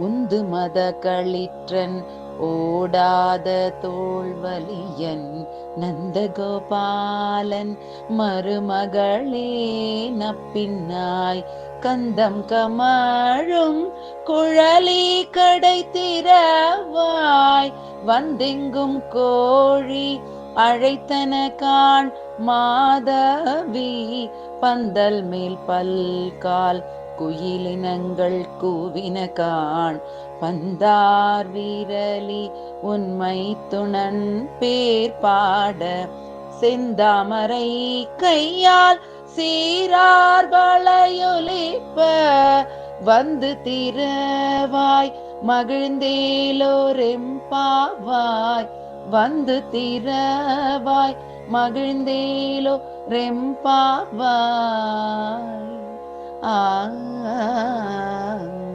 உந்து மத களிற்றன் ஓடாத தோல்வலியன் நந்தகோபாலன் மருமகளே நப்பின்னாய் கந்தம் கமழும் குழலி கடை திறவாய் வந்தெங்கும் கோழி அழைத்தன காண் மாதவி பந்தல் மேல் பல்கால் குயிலினங்கள் கூவின காண் பந்தார் வீரலி உண்மை துணன் பேர் பாட செந்தாமரை கையால் சீரார் வளையொலிப்ப வந்து திறவாய் மகிழ்ந்தேலோரெம்பாவாய் வந்து திறவாய் மகிழ்ந்தேலோரெம்பாவாய்.